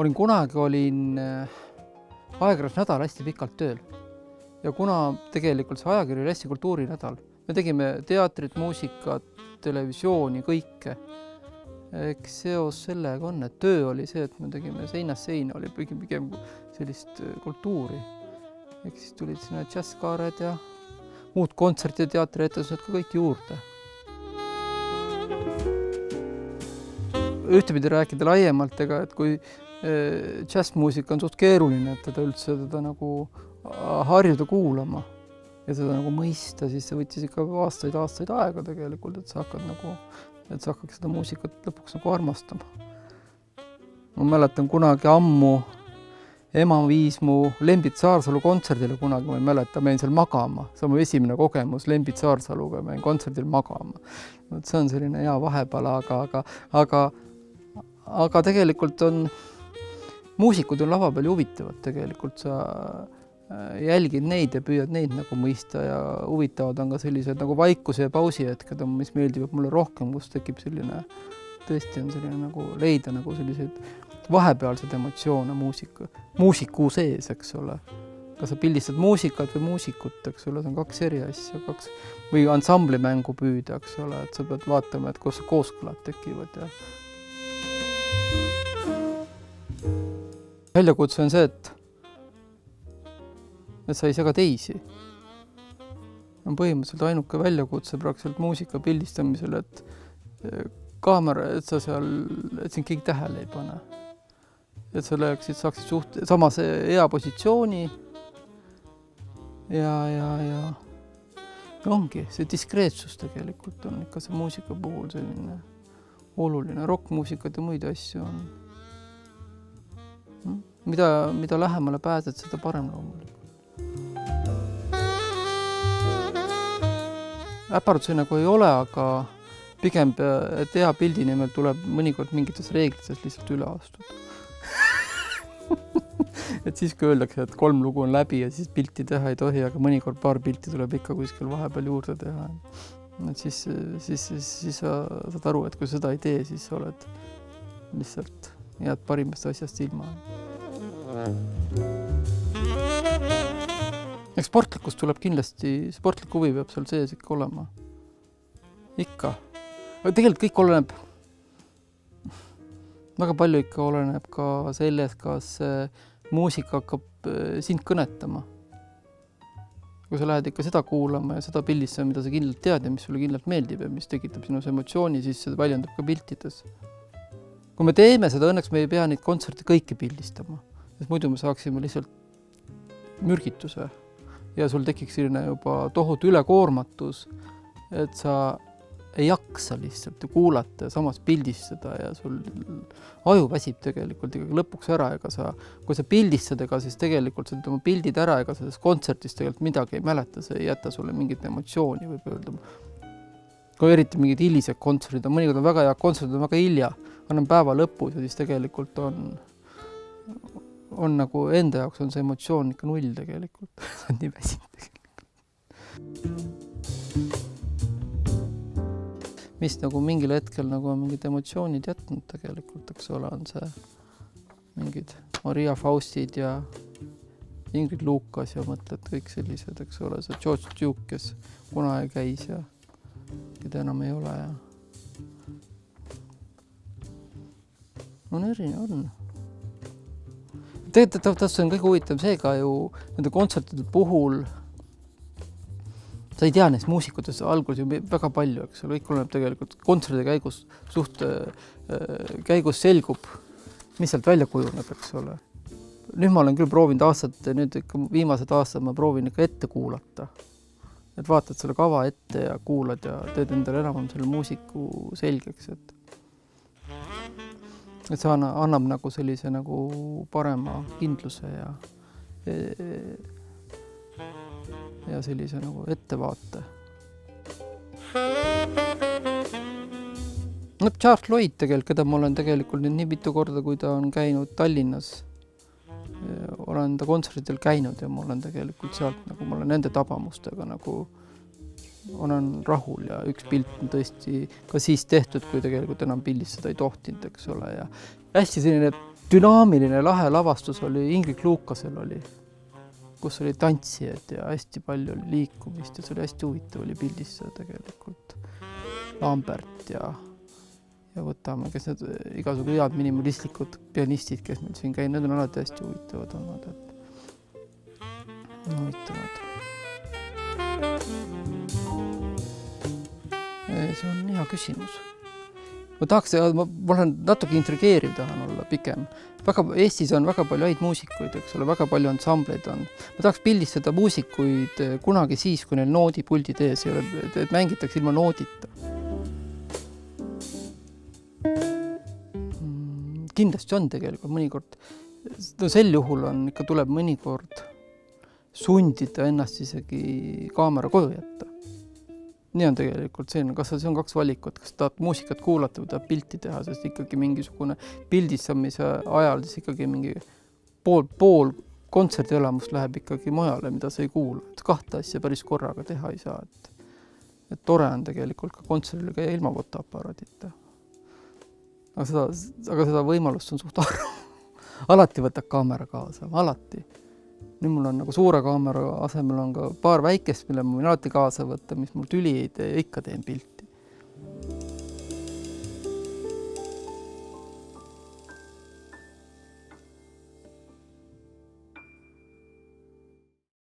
olin ajakirjandusnädal hästi pikalt tööl. Ja kuna tegelikult see ajakiri oli hästi kultuurinädal, me tegime teatrit, muusikat, televisiooni, kõike. Eks seos sellega on, et töö oli see, et me tegime seinast seina, oli pigem sellist kultuuri. Ehk siis tulid sinna džässkaared ja muud kontserti ja teatrietused ka kõik juurde. Ühtepidi rääkida laiemalt, et kui džässmuusika on suht keeruline, et üldse teda nagu harjuda kuulama ja seda nagu mõista, siis see võttis ikka aastaid aega tegelikult, et sa hakkaks seda muusikat lõpuks nagu armastama. Ma mäletan kunagi ammu ema viis mu Lembit Saarsalu kontserdile kunagi, ma ei mäleta, ma jäin seal magama. See on mu esimene kogemus Lembit Saarsaluga, ma jäin kontserdil magama. See on selline hea vahepala, aga tegelikult on muusikud on lava peal huvitavad, tegelikult sa jälgid neid ja püüad neid nagu mõista ja huvitavad on ka sellised nagu vaikuse ja pausi hetked, mis meeldivad mulle rohkem, kus tekib selline, tõesti on selline nagu leida nagu selliseid vahepealsed emotsioone muusiku sees, eks ole. Kas sa pildistad muusikat või muusikut, eks ole, see on kaks eri asja, või ansamblimängu püüda, eks ole, et sa pead vaatama, et kus kooskõlad tekivad ja väljakutse on see, et sa ei sega teisi. On põhimõtteliselt ainuke väljakutse praktiliselt muusika pildistamisel, et kaamera, et sa seal, et sind keegi tähele ei pane. Et sa saaksid samas hea positsiooni ja ongi, see diskreetsus tegelikult on ikka see muusika puhul selline oluline. Rockmuusikat ja muid asju on. Mida lähemale pääsed, seda parem loomulikult. Äpardusi nagu ei ole, aga pigem hea pildi nimel tuleb mõnikord mingites reeglites lihtsalt üle astuda. Et siis kui öeldakse, et 3 lugu on läbi ja siis pilti teha ei tohi, aga mõnikord paar pilti tuleb ikka kuskil vahepeal juurde teha. Et siis sa saad aru, et kui seda ei tee, siis sa oled lihtsalt jääd parimast asjast ilma. Eks sportlikkus tuleb kindlasti, sportlik huvi peab seal sees ikka olema. Ikka. Aga tegelikult kõik oleneb, väga palju ikka oleneb ka sellest, kas muusika hakkab sind kõnetama. Kui sa lähed ikka seda kuulama ja seda pildistama, mida sa kindlalt tead ja mis sulle kindlalt meeldib ja mis tekitab sinus emotsiooni, siis see väljendub ka piltides. Kui me teeme seda, õnneks me ei pea neid kontserte kõike pildistama, sest muidu me saaksime lihtsalt mürgituse ja sul tekiks selline juba tohutu ülekoormatus, et sa ei jaksa lihtsalt kuulata ja samas pildistada ja sul aju väsib tegelikult ikkagi lõpuks ära, kui sa pildistad, siis tegelikult sa oma pildid ära, ega sellest kontsertist tegelikult midagi ei mäleta, see ei jäta sulle mingit emotsiooni, võib öelda. Kui eriti mingid hilised kontserdid on, mõnikord on väga hea kontserdid, on väga hilja, on päeva lõpus ja siis tegelikult on nagu enda jaoks on see emotsioon ikka null tegelikult. See on nii väsinud tegelikult. Mis nagu mingil hetkel nagu on mingid emotsioonid jätnud tegelikult, eks ole, on see mingid Maria Faustid ja Ingrid Lukas ja mõtled kõik sellised, eks ole, see George Duke, kes kunagi käis ja keda enam ei ole ja on erinev, on. Tegelikult see on kõige huvitav seega ju nende kontsertide puhul sa ei tea neist muusikutest alguses ju väga palju, eks ole, kõik oleneb tegelikult kontserdi käigus selgub, mis sealt välja kujuneb, eks ole. Nüüd ma olen küll proovinud nüüd ikka viimased aastad ma proovin ikka ette kuulata. Et vaatad selle kava ette ja kuulad ja teed endale enam selle muusiku selgeks, et see annab nagu sellise nagu parema kindluse ja sellise nagu ettevaate. Charles Lloyd tegelikult, keda ma olen tegelikult nii mitu korda, kui ta on käinud Tallinnas, olen ta kontserdil käinud ja ma olen tegelikult sealt, nagu ma olen nende tabamustega nagu olen rahul ja üks pilt on tõesti ka siis tehtud, kui tegelikult enam pildistada ei tohtinud, eks ole. Ja hästi selline dünaamiline lahe lavastus oli Ingrid Lukasel oli, kus oli tantsijad ja hästi palju oli liikumist ja see oli hästi huvitav oli pildistada tegelikult. Lambert ja võtame, kes need igasugu head minimalistlikud pianistid, kes meil siin käinud, need on alati hästi huvitavad olnud, huvitavad. See on hea küsimus. Ma olen natuke intrigeeriv tahan olla pikem. Eestis on väga palju häid muusikuid, eks ole, väga palju ansambleid on. Ma tahaks pildistada muusikuid kunagi siis, kui neil noodipuldid ees ei ole, et mängitakse ilma noodita. Kindlasti on tegelikult mõnikord, sel juhul on ikka tuleb mõnikord sundida ennast isegi kaamera koju jätta. Nii on tegelikult see, kas see on kaks valikut, kas tahab muusikat kuulata või tahab pilti teha, sest ikkagi mingisugune pildistamise ajal siis ikkagi mingi pool kontsertielamust läheb ikkagi mujale, mida sa ei kuula. Et kahte asja päris korraga teha ei saa. Et tore on tegelikult ka kontsertile käia ilma fotoaparaadita. Aga seda võimalust on suht harva. Alati võtad kaamera kaasa, alati. Nüüd mul on nagu suure kaamera asemel on ka paar väikest, mille ma võin alati kaasa võtta, mis mul tüli ei tee, ikka teen pilti.